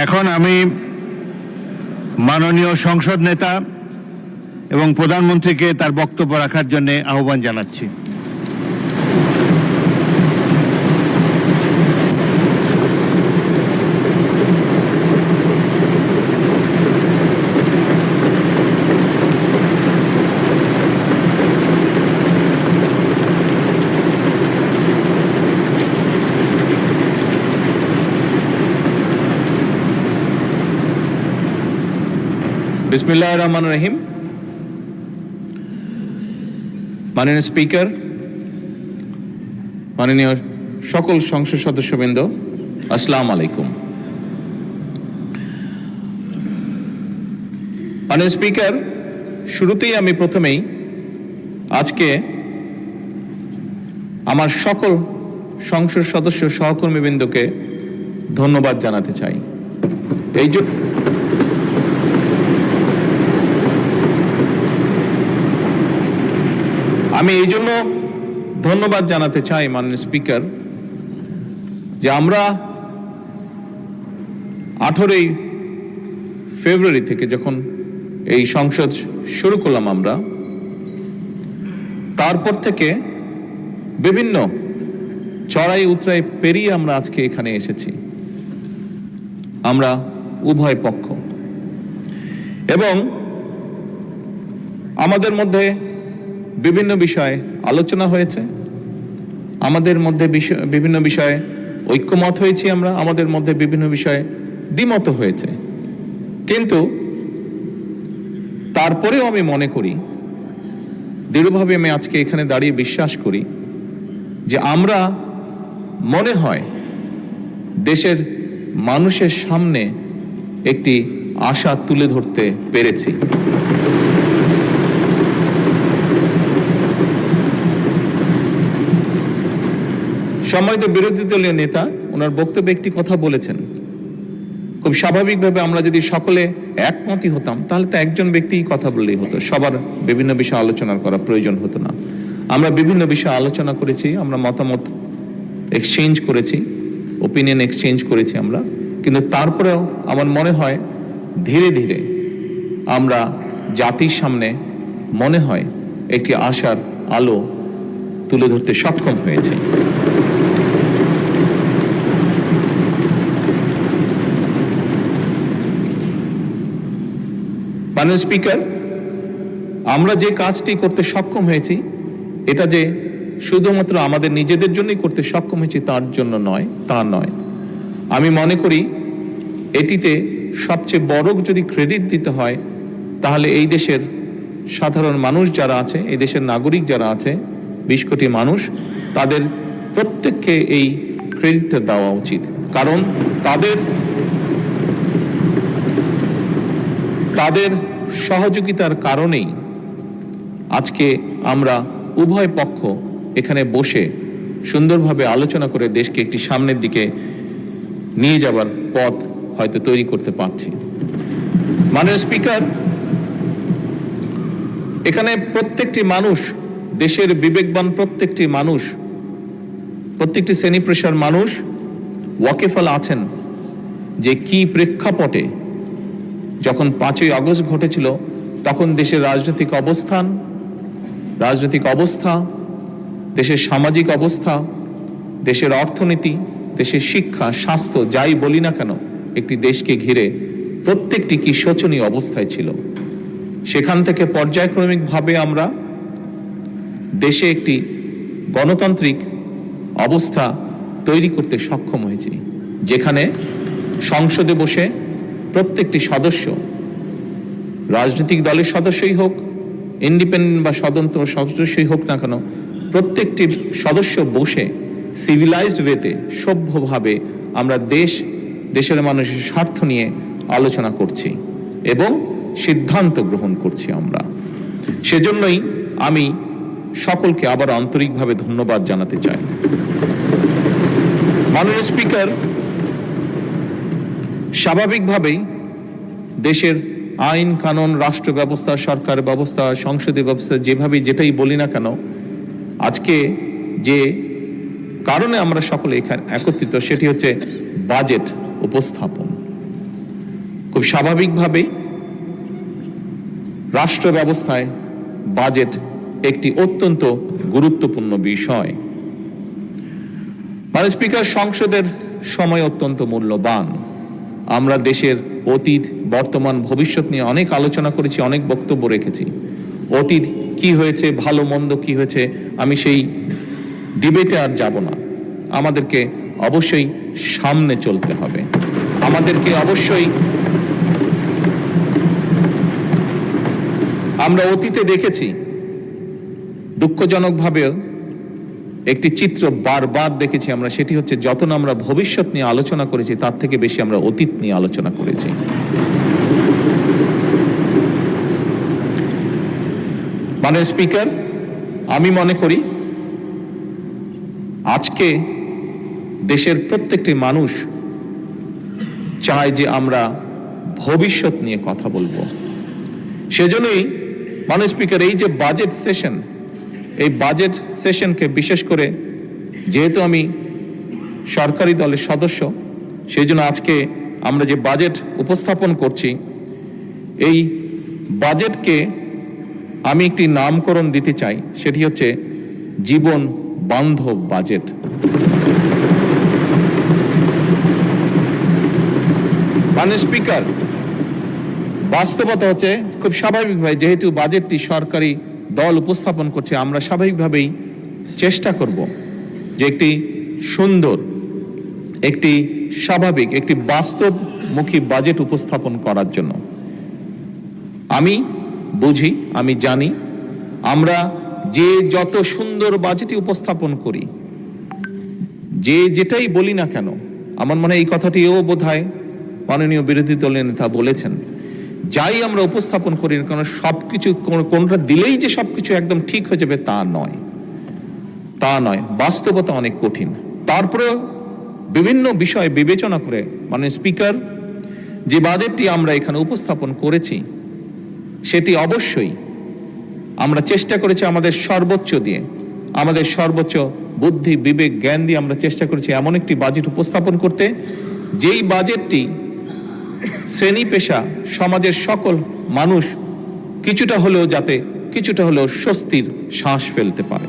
এখন আমি মাননীয় সংসদ নেতা এবং প্রধানমন্ত্রীকে তার বক্তব্য রাখার জন্য আহ্বান জানাচ্ছি। বিসমিল্লাহির রহমানির রহিম। মাননীয় স্পিকার, মাননীয় সকল সংসদ সদস্যবৃন্দ, আসসালামু আলাইকুম। মাননীয় স্পিকার, শুরুতেই আমি প্রথমেই আজকে আমার সকল সংসদ সদস্য সহকর্মীবৃন্দকে ধন্যবাদ জানাতে চাই। আমি এই জন্য ধন্যবাদ জানাতে চাই মাননীয় স্পিকার, যে আমরা 18ই ফেব্রুয়ারি থেকে যখন এই সংসদ শুরু করলাম, আমরা তারপর থেকে বিভিন্ন চড়াই উতরাই পেরিয়ে আমরা আজকে এখানে এসেছি। আমরা উভয় পক্ষ এবং আমাদের মধ্যে বিভিন্ন বিষয়ে আলোচনা হয়েছে, আমাদের মধ্যে বিভিন্ন বিষয়ে ঐক্যমত হয়েছি, আমরা আমাদের মধ্যে বিভিন্ন বিষয়ে দ্বিমত হয়েছে। কিন্তু তারপরেও আমি মনে করি, দৃঢ়ভাবে আমি আজকে এখানে দাঁড়িয়ে বিশ্বাস করি যে আমরা মনে হয় দেশের মানুষের সামনে একটি আশা তুলে ধরতে পেরেছি। সম্মানিত বিরোধী দলীয় নেতা ওনার বক্তব্যে একটি কথা বলেছেন, খুব স্বাভাবিকভাবে আমরা যদি সকলে একমতই হতাম তাহলে তো একজন ব্যক্তি কথা বললেই হতো, সবার বিভিন্ন বিষয়ে আলোচনা করা প্রয়োজন হতো না। আমরা বিভিন্ন বিষয়ে আলোচনা করেছি, আমরা মতামত এক্সচেঞ্জ করেছি, ওপিনিয়ন এক্সচেঞ্জ করেছি আমরা, কিন্তু তারপরেও আমার মনে হয় ধীরে ধীরে আমরা জাতির সামনে মনে হয় একটি আশার আলো তুলে ধরতে সক্ষম হয়েছে। মাননীয় স্পিকার, আমরা যে কাজটি করতে সক্ষম হয়েছি এটা যে শুধুমাত্র আমাদের নিজেদের জন্যই করতে সক্ষম হয়েছি তার জন্য নয়, তা নয়। আমি মনে করি এটিতে সবচেয়ে বড় যদি ক্রেডিট দিতে হয় তাহলে এই দেশের সাধারণ মানুষ যারা আছে, এই দেশের নাগরিক যারা আছে 20 কোটি মানুষ, তাদের প্রত্যেককে এই ক্রেডিটটা দেওয়া উচিত। কারণ তাদের সহযোগিতার কারণেই আজকে আমরা উভয় পক্ষ এখানে বসে সুন্দরভাবে আলোচনা করে দেশকে একটি সামনের দিকে নিয়ে যাবার পথ হয়তো তৈরি করতে পারছি। মাননীয় স্পিকার, এখানে প্রত্যেকটি মানুষ, দেশের বিবেকবান প্রত্যেকটি মানুষ, প্রত্যেকটি শ্রেণী পেশার মানুষ ওয়াকিফাল আছেন যে কি প্রেক্ষাপটে যখন 5ই আগস্ট ঘটেছিল তখন দেশের রাজনৈতিক অবস্থা, দেশের সামাজিক অবস্থা, দেশের অর্থনীতি, দেশের শিক্ষা, স্বাস্থ্য, যাই বলি না কেন, একটি দেশকে ঘিরে প্রত্যেকটি কি শোচনীয় অবস্থায় ছিল। সেখান থেকে পর্যায়ক্রমিকভাবে আমরা দেশে একটি গণতান্ত্রিক অবস্থা তৈরি করতে সক্ষম হয়েছি, যেখানে সংসদে বসে প্রত্যেকটি সদস্য, রাজনৈতিক দলের সদস্যই হোক, ইন্ডিপেন্ডেন্ট বা স্বতন্ত্র সদস্যই হোক না কেন, প্রত্যেকটি সদস্য বসে সিভিলাইজড ওয়েতে, সভ্যভাবে আমরা দেশের মানুষের স্বার্থ নিয়ে আলোচনা করছি এবং সিদ্ধান্ত গ্রহণ করছি আমরা। সেজন্যই আমি সকলকে আবার আন্তরিকভাবে ধন্যবাদ জানাতে চাই। মাননীয় স্পিকার, স্বাভাবিকভাবেই দেশের আইন কানুন, রাষ্ট্র ব্যবস্থা, সরকার ব্যবস্থা, সংসদীয় ব্যবস্থা, যেভাবে যেটাই বলি না কেন, আজকে যে কারণে আমরা সকলে এখানে একত্রিত সেটি হচ্ছে বাজেট উপস্থাপন। খুব স্বাভাবিকভাবেই রাষ্ট্র ব্যবস্থায় বাজেট একটি অত্যন্ত গুরুত্বপূর্ণ বিষয়। মাননীয় স্পিকার, সংসদের সময় অত্যন্ত মূল্যবান। আমরা দেশের অতীত, বর্তমান, ভবিষ্যৎ নিয়ে অনেক আলোচনা করেছি, অনেক বক্তব্য রেখেছি। অতীত কি হয়েছে, ভালো মন্দ কি হয়েছে, আমি সেই ডিবেটে আর যাব না। আমাদেরকে অবশ্যই সামনে চলতে হবে। আমাদেরকে অবশ্যই, আমরা অতীতে দেখেছি দুঃখজনকভাবে একটি চিত্র বারবার দেখেছি আমরা, সেটি হচ্ছে যত না আমরা ভবিষ্যৎ নিয়ে আলোচনা করেছি তার থেকে বেশি আমরা অতীত নিয়ে আলোচনা করেছি। মাননীয় স্পিকার, আমি মনে করি আজকে দেশের প্রত্যেকটি মানুষ চায় যে আমরা ভবিষ্যৎ নিয়ে কথা বলবো। সেজন্যই মাননীয় স্পিকার, এই যে বাজেট সেশন, এই বাজেট সেশনকে বিশেষ করে যেহেতু আমি সরকারি দলের সদস্য, সেই জন্য আজকে আমরা যে বাজেট উপস্থাপন করছি, এই বাজেটকে আমি একটি নামকরণ দিতে চাই, সেটি হচ্ছে জীবন বান্ধব বাজেট। মাননীয় স্পিকার, বাস্তবতা হচ্ছে খুব স্বাভাবিকভাবে যেহেতু বাজেটটি সরকারি দল উপস্থাপন করছে, আমরা স্বাভাবিকভাবেই চেষ্টা করব যে একটি সুন্দর, একটি স্বাভাবিক, একটি বাস্তবমুখী বাজেট উপস্থাপন করার জন্য। আমি বুঝি, আমি জানি, আমরা যে যত সুন্দর বাজেটই উপস্থাপন করি, যে যেটাই বলি না কেন, আমার মনে হয় এই কথাটিও বোধহয় মাননীয় বিরোধী দলের নেতা বলেছেন, যাই আমরা উপস্থাপন করি না কেন সবকিছু কোনটা দিলেই যে সবকিছু একদম ঠিক হয়ে যাবে তা নয়, তা নয়। বাস্তবতা অনেক কঠিন। তারপরে বিভিন্ন বিষয় বিবেচনা করে মাননীয় স্পিকার, যে বাজেটটি আমরা এখানে উপস্থাপন করেছি সেটি অবশ্যই আমরা চেষ্টা করেছি আমাদের সর্বোচ্চ দিয়ে, আমাদের সর্বোচ্চ বুদ্ধি, বিবেক, জ্ঞান দিয়ে আমরা চেষ্টা করেছি এমন একটি বাজেট উপস্থাপন করতে, যেই বাজেটটি শ্রেণী পেশা, সমাজের সকল মানুষ কিছুটা হলেও স্বস্তির শ্বাস ফেলতে পারে।